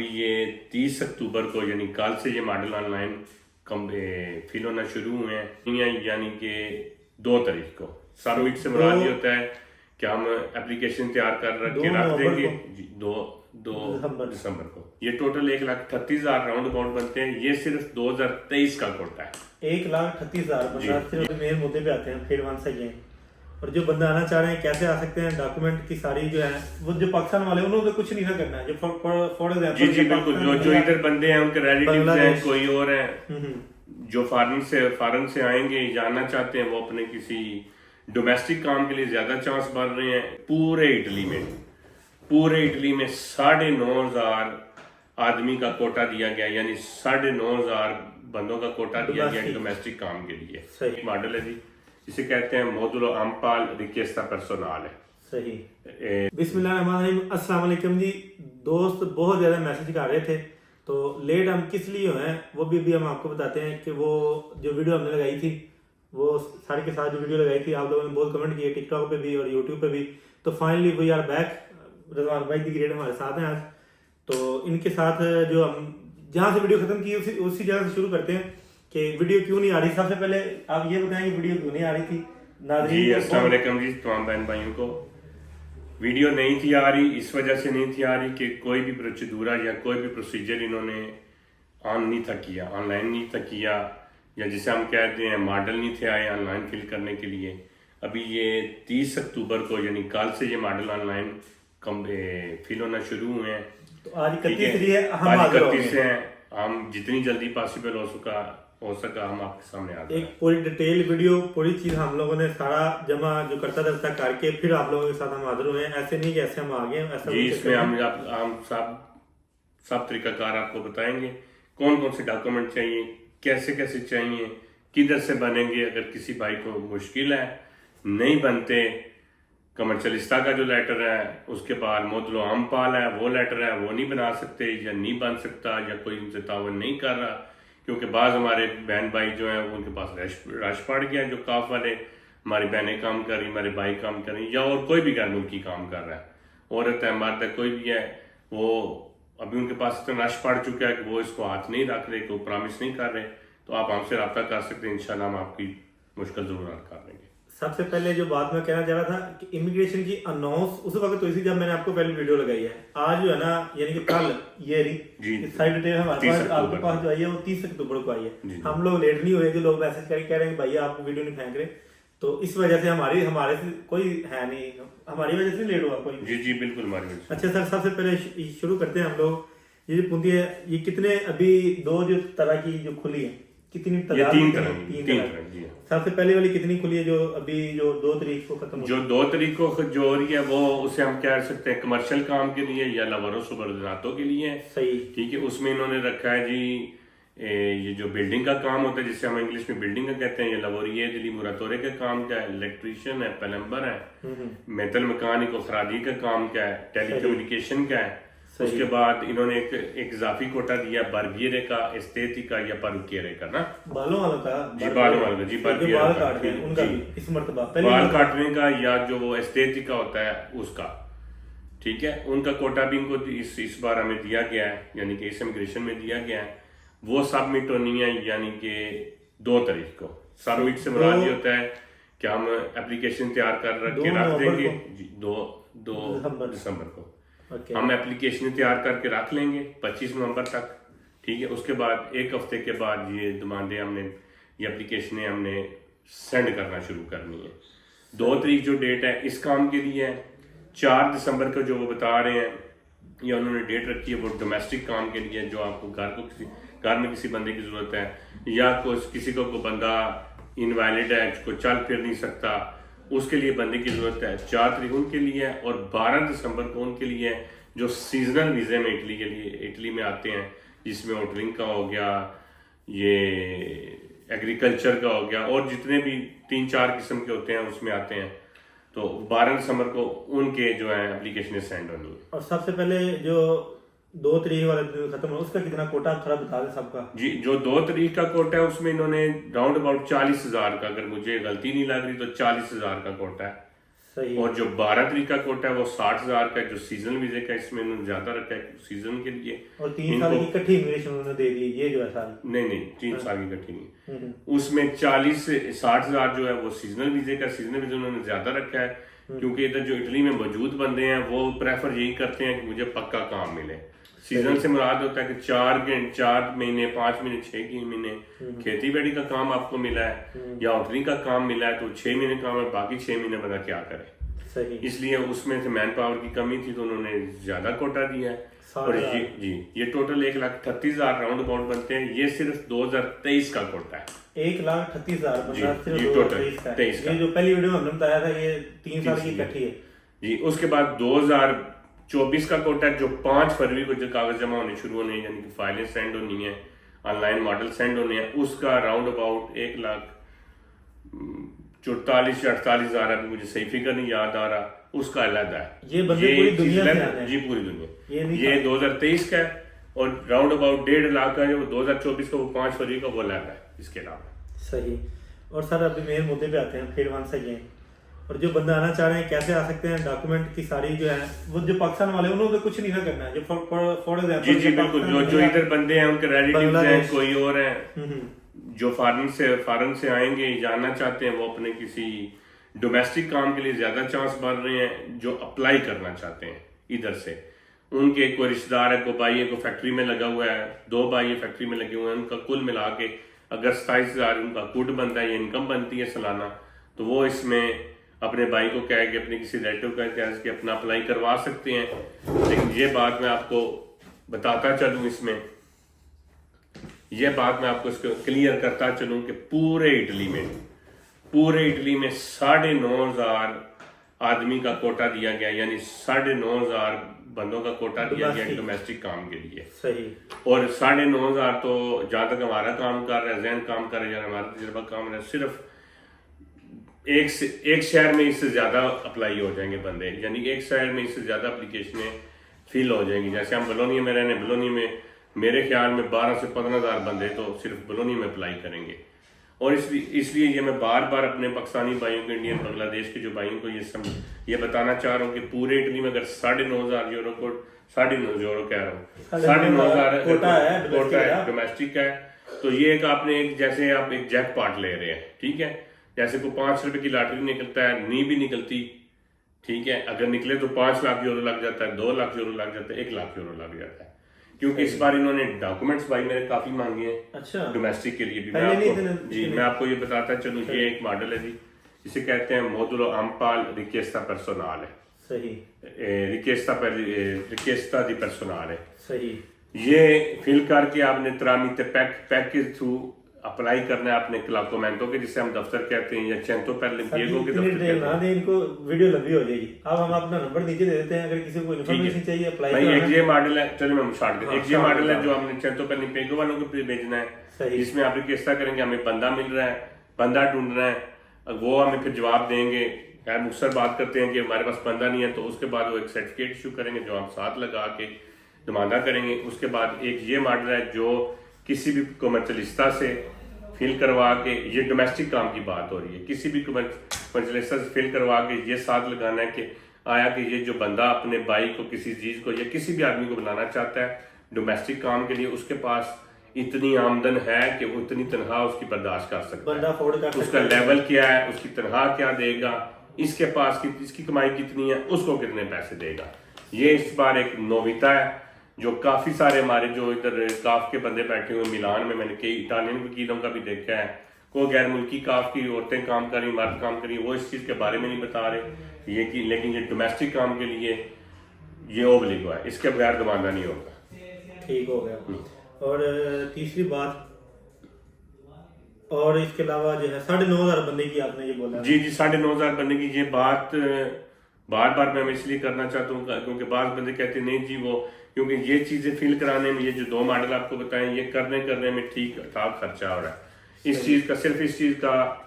ये 30 अक्टूबर को यानी कल से ये मॉडल ऑनलाइन फिल होना शुरू हुए हैं, यानी कि 2 तारीख को। सबमिट से मुराद ये होता है कि हम एप्लीकेशन तैयार कर रख देंगे जी, 2 दिसंबर को। ये टोटल 1,38,000 राउंड अबाउट बनते हैं। ये सिर्फ 2023 का कोटा है। 1,38,000 सिर्फ मेन मुद्दे पे आते हैं। फिर वंस अगेन, और जो बंदा आना चाह रहे हैं कैसे आ सकते हैं? डॉक्यूमेंट की सारी जो है वो जो पाकिस्तान वाले उन्होंने तो कुछ नहीं ना करना है। जो फॉर एग्जांपल जी बिल्कुल, जो इधर बंदे हैं उनके रिलेटिव्स हैं, कोई और हैं जो फॉरेन से आएंगे या आना चाहते हैं, वो अपने किसी डोमेस्टिक काम के लिए ज्यादा चांस बढ़ रहे हैं। पूरे इटली में 9,500 आदमी का कोटा दिया गया, यानी 9,500 बंदों का कोटा दिया गया डोमेस्टिक काम के लिए। मॉडल है जी, इसे कहते हैं मोडुलो अम्पाल रिक्वेस्टा पर्सोनाल है। सही। बिस्मिल्लाहिर्रहमानिर्रहीम, अस्सलाम वालेकुम जी। दोस्त बहुत ज्यादा मैसेज कर रहे थे, तो लेट हम किस लिए हुए हैं वो भी हम आपको बताते हैं कि वो जो वीडियो हमने लगाई थी, वो सारे के साथ जो वीडियो लगाई थी, आप लोगों ने बहुत कमेंट किए टिकटॉक पे भी और यूट्यूब पे भी। तो फाइनली वी आर बैक। रजवान भाई दी ग्रेड हमारे साथ हैं आज। तो इनके साथ जो हम जहाँ से वीडियो खत्म की उसी जगह से शुरू करते हैं कि वीडियो क्यों नहीं आ रही। सबसे पहले आप ये बताएं कि वीडियो क्यों नहीं आ रही थी? जी अस्सलाम वालेकुम जी, तमाम बहन भाइयों को। वीडियो नहीं थी आ रही, इस वजह से नहीं थी आ रही कि कोई भी प्रोसीड्यूरा या कोई भी प्रोसीजर इन्होंने नहीं था किया, ऑनलाइन नहीं था किया, या जिसे हम कहते हैं मॉडल नहीं थे आए ऑनलाइन फिल करने के लिए। अभी ये 30 अक्टूबर को यानी कल से ये मॉडल ऑनलाइन फिल होना शुरू हुए हैं। तो आज 31 है, आज 31 हैं। हम जितनी जल्दी पॉसिबल हो सका हम आपके सामने आ एक पूरी डिटेल वीडियो, पूरी चीज हम लोगों ने सारा जमा जो करता दस्ता करके फिर आप लोगों के साथ हम हाजिर हुए हैं। ऐसे नहीं कि ऐसे हम आ गए ऐसा जी। इसमें हम सब तरीकाकार आपको बताएंगे कौन कौन से डॉक्यूमेंट चाहिए, कैसे कैसे चाहिए, किधर से बनेंगे। अगर किसी भाई को मुश्किल है, नहीं बनते, कमर्शलिस्ता का जो लेटर है, उसके बाद मोदलो अम्पाल है वो लेटर है, वो नहीं बना सकते या नहीं बन सकता, या कोई उनसे तावन नहीं कर रहा, क्योंकि बाज़ हमारे बहन भाई जो हैं उनके पास रश पड़ गया। जो काफ वाले हमारी बहनें काम कर रही, हमारे भाई काम कर रही, या और कोई भी गैर मुल्की काम कर रहा है, औरत है मर्द है कोई भी है, वो अभी उनके पास इतना रश पड़ चुका है कि वो इसको हाथ नहीं रख रहे, कोई प्रॉमिस नहीं कर रहे। तो आप हमसे रब्ता कर सकते हैं, इंशाल्लाह हम आपकी मुश्किल जरूर हल कर देंगे। सबसे पहले जो बात मैं कहना चाह रहा था कि इमिग्रेशन की अनाउंस उस वक्त हुई थी जब मैंने आपको पहले वीडियो लगाई है। आज जो है ना, यानी कि कल ये सारी डिटेल हमारे पास आपके पास जो आई है वो 30 अक्टूबर को आई है। हम लोग लेट नहीं हुए, जो लोग मैसेज करके कह रहे हैं भैया आप वीडियो नहीं फेंक रहे, तो इस वजह से हमारे से कोई है नहीं, हमारी वजह से लेट हुआ कोई। जी बिल्कुल हमारी वजह से। अच्छा सर, सबसे पहले शुरू करते हैं हम लोग। ये जो पूंजी है, ये कितने अभी दो जो तरह की जो खुली है, कितनी तरह? तीन तरह जी। सबसे पहले वाली कितनी खुली है जो अभी जो 2 तारीख को खत्म? जो 2 तारीख को जो हो रही है वो उसे हम कह सकते हैं कमर्शियल काम के लिए या लवारो सुबरदातों के लिए। सही, ठीक है। उसमें इन्होंने रखा है जी ये जो बिल्डिंग का काम होता है, जिसे हम इंग्लिश में बिल्डिंग का कहते हैं, ये लवोरिये दिली मुरातोरे का काम क्या है, इलेक्ट्रीशियन है, प्लम्बर है, मेटल मैकेनिक और खरादी का काम क्या है, टेलीकम्युनिकेशन का है। उसके बाद इन्होंने एक इजाफी कोटा दिया बार्बियरे का, एस्थेटिका या परुकियरे का ना, बालों वाला का जी, बालों वाला जी, बाल काटने उनका भी इस मर्तबा बाल काटने का, या जो वो एस्थेटिका होता है उसका, ठीक है, उनका कोटा भी इनको इस बार हमें दिया गया है, यानी कि इस इमिग्रेशन में दिया गया है। वो सबमिट होनी है यानी कि 2 तारीख को। सबमिट से मुराद ये होता है कि हम एप्लीकेशन तैयार कर रख देंगे जी, 2 दिसंबर को हम एप्लीकेशन तैयार करके रख लेंगे 25 नवंबर तक, ठीक है। उसके बाद 1 हफ्ते के बाद ये डिमांडें हमने, ये एप्लीकेशनें हमने सेंड करना शुरू करनी है। 2 तारीख जो डेट है इस काम के लिए है। 4 दिसंबर को जो वो बता रहे हैं, या उन्होंने डेट रखी है, वो डोमेस्टिक काम के लिए, जो आपको घर में किसी बंदे की जरूरत है, या किसी को कोई बंदा इनवैलिड है, को चल फिर नहीं सकता, उसके लिए बंदे की जरूरत है। 4 तारीख उनके लिए है, और 12 दिसंबर को उनके लिए है जो सीजनल वीजे में इटली में आते हैं, जिसमें होटलिंग का हो गया, ये एग्रीकल्चर का हो गया, और जितने भी 3-4 किस्म के होते हैं उसमें आते हैं। तो 12 दिसंबर को उनके जो है एप्लीकेशन सेंड होनी है। और सबसे पहले जो 2 तारीख वाला खत्म हुआ, उसका कितना कोटा थोड़ा बता दें सबका। जी, जो 2 तारीख का कोटा है उसमें इन्होंने राउंड अबाउट 40,000 का, अगर मुझे गलती नहीं लग रही तो 40,000 का कोटा है। सही। और जो 12 तरीक का कोटा है वो 60,000 का है, जो सीजनल वीजे का इसमें इन्होंने ज्यादा रखा है सीजन के लिए। और 3 साल की इकट्ठी इमिग्रेशन उन्होंने दे दी, ये जो है साल नहीं 3 साल की इकट्ठी नहीं, उसमें 40 से 60,000 जो है वो सीजनल वीजे का, सीजनल वीजा उन्होंने ज्यादा रखा है क्योंकि इधर जो इटली में मौजूद बंदे हैं वो प्रेफर यही करते हैं कि मुझे पक्का काम मिले। सीजन से मुराद होता है कि 4 महीने 5 महीने 6 महीने खेती बाड़ी का काम आपको मिला है या होटलिंग का काम मिला है तो 6 महीने काम है, बाकी 6 महीने बंदा क्या करे। सही। इसलिए उसमें से मैन पावर की कमी थी तो उन्होंने ज्यादा कोटा दिया है। और ये टोटल 1,38,000 राउंड अबाउट बनते हैं। ये सिर्फ 2023 का कोटा है, 1,38,000 बंदा सिर्फ जी, 2023 का है। ये जो पहली वीडियो में हमने बताया था ये 3 साल की इकट्ठी है जी। उसके बाद 2024 का कोटा है जो 5 फरवरी को जो कागज जमा होने शुरू होने यानी कि फाइलें सेंड होनी है, ऑनलाइन मॉडल सेंड होने हैं, उसका राउंड अबाउट 1,44,000-48,000 अभी मुझे सही फिगर नहीं याद आ रहा, उसका अलग है। ये बंदे पूरी दुनिया से आते हैं जी, पूरी दुनिया। ये 2023 का है और राउंड अबाउट 1.5 लाख का है वो 2024 का, वो 5 फरवरी का वो अलग है इसके अलावा। सही। और सर अभी मेन मुद्दे पे आते हैं, फिर वहां से गए और जो बंदा आना चाह रहे हैं कैसे आ सकते हैं, डॉक्यूमेंट की सारी जो है वो जो पाकिस्तान वाले उन्होंने तो कुछ नहीं ना करना है, जो फॉर एग्जांपल जी बिल्कुल, जो इधर बंदे हैं उनके रिलेटिव्स हैं कोई और हैं जो फॉरेन से आएंगे जानना चाहते हैं, वो अपने किसी डोमेस्टिक काम के लिए ज्यादा चांस बढ़ रहे हैं, जो अप्लाई करना चाहते हैं इधर से। उनके कोई रिश्तेदार है, कोई भाई है, कोई फैक्ट्री में लगा हुआ है, 2 भाई फैक्ट्री में लगे हुए हैं, उनका कुल मिला के अगर 27,000 उनका कुट बनता है, ये इनकम बनती है सालाना, तो वो इसमें अपने भाई को कह के अपने किसी रिलेटिव का कह के अपना अप्लाई करवा सकते हैं। लेकिन ये बात मैं आपको बताता चलूं, इसमें ये बात मैं आपको इसको क्लियर करता चलूं कि पूरे इटली में 9,500 आदमी का कोटा दिया गया, यानी 9,500 बंदों का कोटा दिया गया डोमेस्टिक काम के लिए। सही। और 9,500 तो जहां तक हमारा काम कर रहा है, जहन काम कर रहा है, हमारा तजुर्बा काम रहा है, सिर्फ एक शहर में इससे ज्यादा अप्लाई हो जाएंगे बंदे, यानी एक शहर में इससे ज्यादा एप्लीकेशनें फिल हो जाएंगी। जैसे हम बलोनिया में रहने, बलोनिया में मेरे ख्याल में 12 से 15,000 बंदे तो सिर्फ बलोनिया में अप्लाई करेंगे। और इसलिए ये मैं बार बार अपने पाकिस्तानी भाइयों को, इंडियन बांग्लादेश के जो भाइयों को ये बताना चाह रहा हूँ कि पूरे इटली में अगर 9,500 यूरो को 9,500 यूरो कह रहा हूँ 9,500 कोटा है डोमेस्टिक का है, तो ये एक आपने एक जैसे आप एक जैकपॉट ले रहे हैं, ठीक है। जैसे कोई 5 रुपए की लॉटरी निकलता है, नहीं भी निकलती, ठीक है, अगर निकले तो 5 लाख यूरो लग जाता है, 2 लाख यूरो लग जाता है, 1 लाख यूरो लग जाता है। क्योंकि इस बार इन्होंने डॉक्यूमेंट्स भाई मेरे काफी मांगे हैं। अच्छा। डोमेस्टिक के लिए भी मैं आपको ये बताता चलूं, ये एक मॉडल है जी, इसे कहते हैं मोडुलो अम्पाल रिक्वेस्टा पर्सोनाल है। सही। रिक्वेस्टा दी पर्सोनाल है। सही। ये फिल करके आपने ट्रामिते पैक के थ्रू अप्लाई करना है अपने क्लाकोमेंटो के, जिसे हम दफ्तर कहते हैं, या चेंतो पर लिपिएको के दफ्तर कहते हैं। इनको वीडियो लंबी हो जाएगी, अब हम अपना नंबर नीचे दे देते हैं, अगर किसी को इन्फॉर्मेशन चाहिए अप्लाई करना है। एक ये मॉडल है, चलिए मैं स्टार्ट करता हूं। एक ये मॉडल है जो हमने चेंतो पर लिपिएको वालों को भेजना है, जिसमें आप रिक्वेस्ट करेंगे, हमें बंदा मिल रहा है, बंदा ढूंढ रहा है, वो हमें फिर जवाब देंगे। खैर मुख्तर बात करते हैं कि हमारे पास बंदा नहीं है, तो उसके बाद वो एक सर्टिफिकेट इशू करेंगे जो हम साथ लगा के नुमाइंदा करेंगे। उसके बाद एक ये मॉडल है जो किसी भी कमर्शलिस्ता से फिल करवा के, ये डोमेस्टिक काम की बात हो रही है, किसी भी कमर्शलिस्ता से फिल करवा के ये साथ लगाना है कि आया कि ये जो बंदा अपने भाई को किसी चीज को या किसी भी आदमी को बुलाना चाहता है डोमेस्टिक काम के लिए, उसके पास इतनी आमदन है कि वो इतनी तनख्वाह उसकी बर्दाश्त कर सकता है, उसका लेवल क्या है, उसकी तनख्वाह क्या देगा, इसके पास इसकी कमाई कितनी है, उसको कितने पैसे देगा। ये इस बार एक नोविता है जो काफी सारे हमारे जो इधर काफ के बंदे बैठे हुए मिलान में, मैंने कई इटालियन वकीलों का भी देखा है, कोई गैर मुल्की काफ की औरतें काम कर रही, मर्द काम कर रही, वो इस चीज के बारे में नहीं बता रहे ये कि, लेकिन ये डोमेस्टिक काम के लिए ये ओब्लिगो है, इसके बगैर दमाना नहीं होगा। ठीक हो गया। और तीसरी बात, और इसके अलावा जो है 9,500 बंदे की आपने ये बोला। जी 9,500 बंदे की ये बात बार बार मैं इसलिए करना चाहता हूँ क्योंकि बात बंदे कहते नहीं जी वो, क्योंकि ये चीजें फिल कराने में, ये जो 2 मॉडल आपको बताएं, ये करने में ठीक ठाक खर्चा हो रहा है। इस चीज का सिर्फ इस चीज का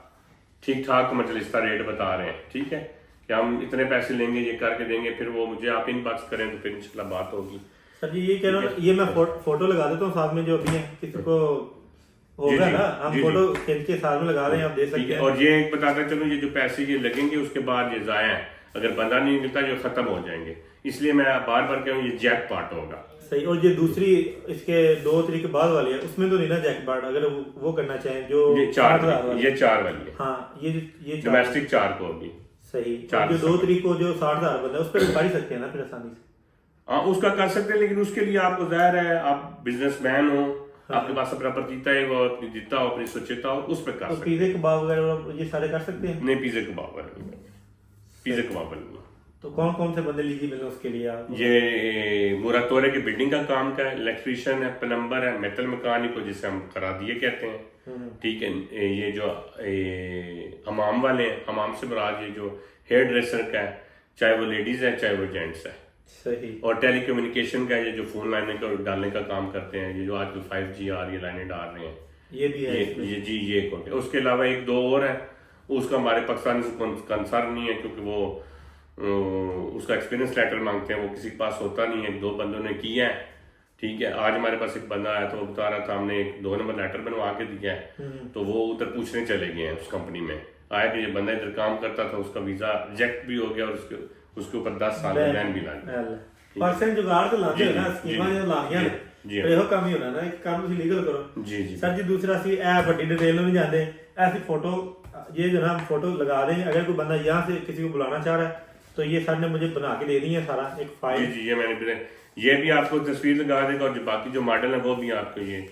ठीक ठाक कमर्शलिस्ता रेट बता रहे हैं, ठीक है, कि हम इतने पैसे लेंगे, ये करके देंगे, फिर वो मुझे आप इनबॉक्स करें तो फिर इंशाल्लाह बात होगी। सर जी ये कह रहा हूँ, ये मैं फोटो लगा देता हूँ साथ में, जो अभी है किसी को होगा ना, हम फोटो खींच के साथ में लगा रहे हैं, आप देख सकते हैं। और ये बताता चलूं, ये जो पैसे ये लगेंगे उसके बाद ये जाया है, अगर बंदा नहीं निकलता जो खत्म हो जाएंगे। इसलिए मैं बार बार कह रहा हूँ ये जैक पार्ट होगा। सही। और जो दूसरी इसके 2 तरीके बाद वाली है उसमें तो नहीं ना जैकपॉट, अगर वो करना चाहें जो ये 4 वाली है। हाँ ये डोमेस्टिक 4 को होगी। सही। चार और जो 2 तरीको जो 60,000 बंदा है उस पर कर ही सकते हैं ना फिर आसानी से। हाँ उसका कर सकते हैं, लेकिन उसके लिए आपको जाहिर है आप बिजनेसमैन हो, आपके पास अपना पतीता है, वो अपनी जीता हो, अपनी स्वच्छता हो, उस पर कर तो सकते पिज़्ज़ा कबाब वगैरह ये सारे कर सकते हैं? हैं। नहीं पिज़्ज़ा कबाब वाला नहीं, पिज़्ज़ा कबाब वाला नहीं। तो कौन कौन से बंदे लीजिए उसके लिए आप? ये मुरातोरे की बिल्डिंग का काम का है, इलेक्ट्रीशियन है, प्लम्बर है, मेटल मैकेनिक को जिसे हम करा दिए कहते हैं, ठीक है। ये जो हमाम वाले हैं, हमाम से मुराद ये जो हेयर ड्रेसर का है, चाहे वो लेडीज है चाहे वो जेंट्स है। सही। और टेलीकम्युनिकेशन का ये जो फोन लाइनें को डालने का काम करते हैं, ये जो आजकल 5G आ रही है लाइनें डाल रहे हैं, ये भी है ये एक होते हैं। उसके अलावा 1-2 और है, उसका हमारे पाकिस्तान से कंसर्न नहीं है क्योंकि वो उसका एक्सपीरियंस लेटर मांगते हैं, वो किसी के पास होता नहीं है। 1-2 बंदों ने किया है, ठीक है। आज हमारे पास एक बंदा आया तो वो बता रहा था हमने एक 2 नंबर लेटर बनवा के दिया है, तो वो उधर पूछने चले गए हैं उस कंपनी में आया कि ये बंदा इधर काम करता था, उसका वीजा रिजेक्ट भी हो गया और उसके ऊपर 10 साल का बैन भी लग परसेंट जुगाड़ तो लाते हो ना स्कीमां जो लानियां जी ਇਹੋ ਕੰਮ ਹੀ ਹੋਣਾ ਨਾ ਇੱਕ ਕੰਮ ਤੁਸੀਂ ਲੀਗਲ करो। जी जी सर जी दूसरा सी ए बड़ी डिटेल में नहीं जाते, ऐसी फोटो ये जो ना फोटो लगा दें, अगर कोई बंदा यहाँ से किसी को बुलाना चाह रहा है तो ये सर ने मुझे बना के दे दी है सारा एक जी फाइल। जी ये मैंने ये भी आपको तस्वीर लगा देगा और जो बाकी जो मॉडल है वो भी आपको ये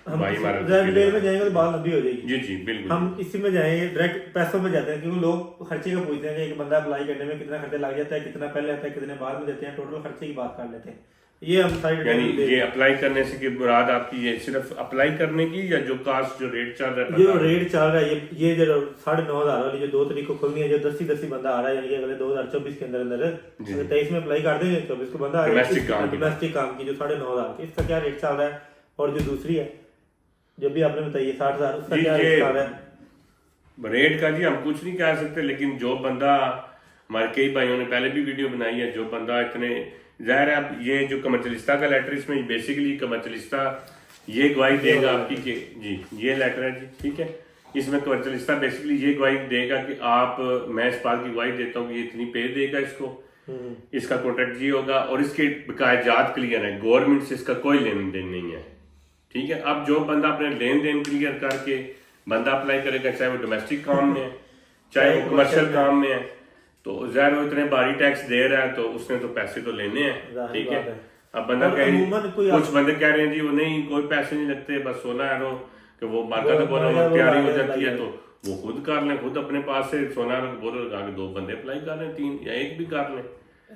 भाई हमारा डिटेल में जाएंगे तो बात लंबी हो जाएगी। जी जी बिल्कुल। हम इसी में जाएंगे डायरेक्ट पैसों में जाते हैं क्योंकि लोग खर्चे का पूछते हैं कि एक बंदा अप्लाई करने में कितना खर्चा लग जाता है, कितना पहले आता है, कितने बाद में देते हैं, टोटल खर्चे की बात कर लेते हैं। ये हम सारी यानी ये अप्लाई करने से की मुराद आपकी ये सिर्फ अप्लाई करने की या जो कास्ट जो रेट चल रहा है? जो रेट चल रहा है ये जो 9,500 वाली जो 2 तारीख को खुलनी है, जो 10 बंदा आ रहा है, यानी कि अगले 2024 के अंदर 23 में अप्लाई कर देंगे, 24 को बंदा डोमेस्टिक काम की जो 9,500 की, इसका क्या रेट चल रहा है? और जो दूसरी है जो भी आपने बताई 60,000 उसका क्या रेट चल रहा है? रेट का जी हम कुछ नहीं कह सकते, लेकिन जो बंदा हमारे कई भाइयों ने पहले भी वीडियो बनाई है, जो बंदा इतने जाहिर है अब ये जो कमर्शलिस्ता का लेटर इसमें बेसिकली कमर्शलिस्ता ये गवाही देगा आपकी कि जी ये लेटर है जी, ठीक है। इसमें कमर्शलिस्ता बेसिकली ये गवाही देगा कि आप, मैं इस बात की गवाही देता हूँ कि ये इतनी पे देगा इसको, इसका कॉन्ट्रैक्ट ये होगा और इसके कागजात क्लियर है, गवर्नमेंट से इसका कोई लेन देन नहीं है, ठीक है। अब जो बंदा अपने लेन देन क्लियर करके बंदा अप्लाई करेगा, चाहे वो डोमेस्टिक काम में है चाहे वो कमर्शियल काम में है, तो ज़ाहिर वो इतने भारी टैक्स दे रहा है तो उसने तो पैसे तो लेने हैं, ठीक है। अब बंदा कुछ बंदे कह रहे हैं जी वो नहीं कोई पैसे नहीं लगते, बस 16 यूरो कि वो मार्का तो बोलो तैयारी हो जाती है तो वो खुद कर लें, खुद अपने पास से 16 यूरो बोलो लगा के 2 बंदे अप्लाई कर लें, 3 या 1 भी कर लें,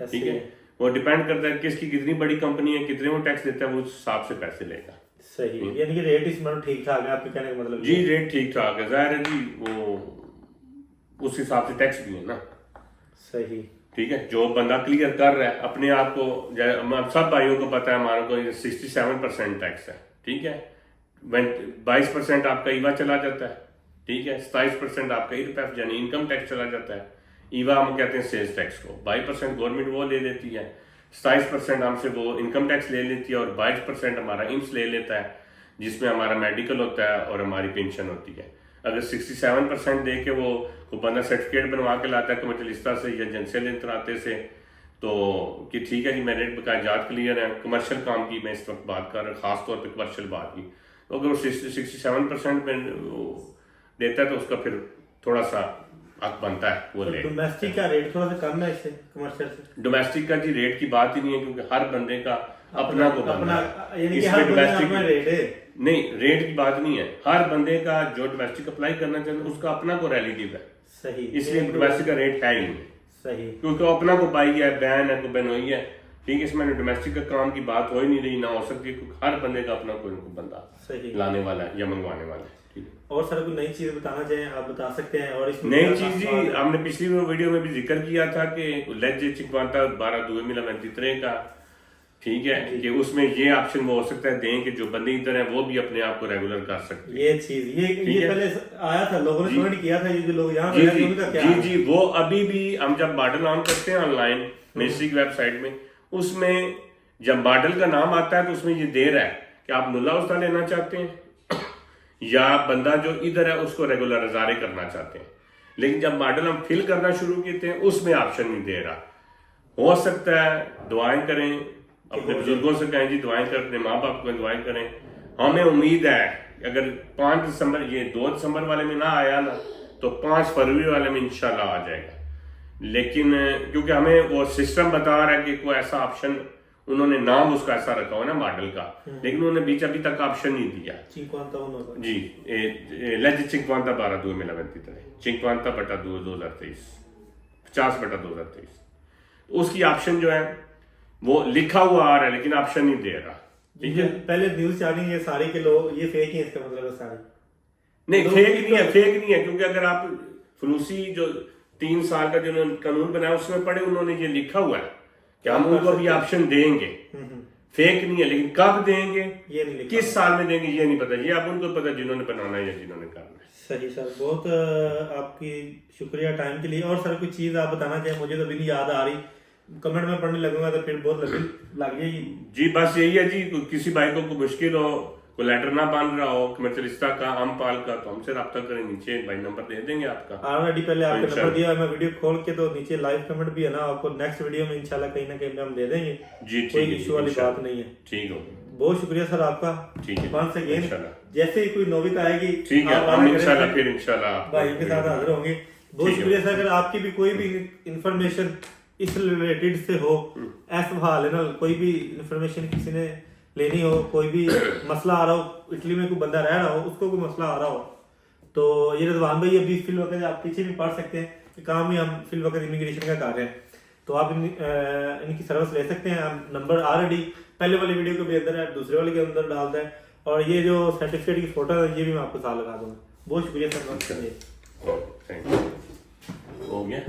ठीक है। वो डिपेंड करता है किसकी कितनी बड़ी कंपनी है, कितने वो टैक्स देता है, वो उस हिसाब से पैसे लेगा। सही। यानी कि रेट इसमें ठीक ठाक है आपके कहने का मतलब? जी रेट ठीक ठाक है, जाहिर है जी वो उस हिसाब से टैक्स भी है ना। सही, ठीक है। जो बंदा क्लियर कर रहा है अपने आप को, हम सब भाइयों को पता है हमारे को 67% टैक्स है, ठीक है। 22% आपका ईवा चला जाता है, ठीक है। 27% आपका IRPEF यानी इनकम टैक्स चला जाता है। ईवा हम कहते हैं सेल्स टैक्स को, 22% गवर्नमेंट वो ले लेती है, 27% हमसे वो इनकम टैक्स ले लेती है और 22% हमारा IMSS ले लेता है, जिसमें हमारा मेडिकल होता है और हमारी पेंशन होती है। अगर 67% दे के वो बंदा सर्टिफिकेट बनवा के लाता है कमर्शलिस्ता से या एजेंसी इंतराते से, तो कि ठीक है जी मेरे कागजात क्लियर है, कमर्शियल काम की मैं इस वक्त बात कर रहा हूँ, खासतौर पर कमर्शियल बात की, तो अगर वो 67% में देता है तो उसका फिर थोड़ा सा हक बनता है वो ले। डोमेस्टिक का रेट थोड़ा सा कम है इससे कमर्शियल से? डोमेस्टिक का जी रेट की बात ही नहीं है क्योंकि हर बंदे का अपना को बनना है, यानी कि हर बंदे का अपना रेट है। नहीं रेट की बात नहीं है, हर बंदे का जो डोमेस्टिक अप्लाई करना चाहता है उसका अपना को रिलेटिव है। सही। इसलिए डोमेस्टिक का रेट है ही नहीं। सही। क्योंकि अपना को पाई है, बहन है, को बहनोई है, ठीक है। इसमें डोमेस्टिक का काम की बात हो ही नहीं रही, ना हो सकती, क्योंकि हर बंदे का अपना कोई बंदा सही लाने वाला है या मंगवाने वाला है, ठीक है। और सर कोई नई चीज बताना चाहें आप बता सकते हैं? और इसमें नई चीज जी हमने पिछली वीडियो में भी जिक्र किया था कि लेजे चिकवांता 12 मिला 23 का, ठीक है, कि उसमें ये ऑप्शन वो हो सकता है दें कि जो बंदे इधर हैं वो भी अपने आप को रेगुलर कर सकते हैं। ये चीज ये पहले आया था, लोगों ने समझ किया था, ये जो लोग यहाँ जी उनका क्या जी वो अभी भी हम जब मॉडल ऑन करते हैं ऑनलाइन मिनिस्ट्री की वेबसाइट में, उसमें जब मॉडल का नाम आता है तो उसमें ये दे रहा है कि आप नुल्ला उस्ता लेना चाहते हैं या बंदा जो इधर है उसको रेगुलर हजारे करना चाहते हैं। लेकिन जब मॉडल हम फिल करना शुरू किए थे उसमें ऑप्शन नहीं दे रहा। हो सकता है दुआएं करें, अपने बुजुर्गों से कहें जी दुआएं करें, अपने माँ बाप को दुआएं करें। हमें उम्मीद है अगर 5 दिसंबर ये 2 दिसंबर वाले में ना आया ना तो 5 फरवरी वाले में इंशाल्लाह आ जाएगा। लेकिन क्योंकि हमें वो सिस्टम बता रहा है कि कोई ऐसा ऑप्शन, उन्होंने नाम उसका ऐसा रखा हुआ ना मॉडल का, लेकिन उन्होंने बीच अभी तक ऑप्शन नहीं दिया जी। legge 50 barra 2023 50 बटा 2023 50 बटा 2023 उसकी ऑप्शन जो है वो लिखा हुआ आ रहा है लेकिन ऑप्शन नहीं दे रहा। ठीक है, पहले न्यूज चैनल ये सारे के लोग ये फेक है, इसका मतलब है सारे नहीं फेक नहीं है, फेक नहीं है, क्योंकि अगर आप फलूसी जो 3 साल का जो कानून बनाया उसमें पढ़े, उन्होंने ये लिखा हुआ है कि हम उनको भी ऑप्शन देंगे। फेक नहीं है, लेकिन कब देंगे ये नहीं लिखा, किस साल में देंगे ये नहीं पता। ये आप उनको पता जिन्होंने बनाना है या जिन्होंने करना है। सही सर, बहुत आपकी शुक्रिया टाइम के लिए। और सर कोई चीज आप बताना चाहें, मुझे तो अभी नहीं याद आ रही, कमेंट में पढ़ने लगूंगा तो फिर बहुत लग जाएगी जी। बस यही है जी, किसी भाई को कोई मुश्किल हो, कोई लेटर ना बांध रहा हो कमर्शियलिस्ता का, आम पाल का, तो हमसे रब्ता करें, नीचे भाई नंबर दे देंगे आपका। ऑलरेडी पहले आपका नंबर दिया है, मैं वीडियो खोल के तो नीचे लाइव कमेंट भी है ना, आपको नेक्स्ट वीडियो में इंशाल्लाह कहीं ना कहीं हम दे देंगे जी। कोई इशू वाली बात नहीं है। ठीक हो, बहुत शुक्रिया सर आपका। ठीक है, वंस अगेन जैसे ही कोई नौबत आएगी ठीक है, हम इंशाल्लाह फिर इंशाल्लाह भाई के साथ हाजिर होंगे। बहुत शुक्रिया सर। अगर आपकी भी कोई भी इंफॉर्मेशन इस रिलेटेड से हो, ऐसा हाल है ना, कोई भी इंफॉर्मेशन किसी ने लेनी हो, कोई भी मसला आ रहा हो, इटली में कोई बंदा रह रहा हो, उसको कोई मसला आ रहा हो, तो ये रिजवान भाई अभी फिल वक्त आप पीछे भी पढ़ सकते हैं कि काम ही हम फिल वक्त इमिग्रेशन का कर रहे हैं, तो आप इनकी सर्विस ले सकते हैं। हम नंबर ऑलरेडी पहले वाले वीडियो के भी अंदर है, दूसरे वाले के अंदर डालता है, और ये जो सर्टिफिकेट की फोटो है ये भी मैं आपको साथ लगा दूंगा। बहुत शुक्रिया सर। हो गया।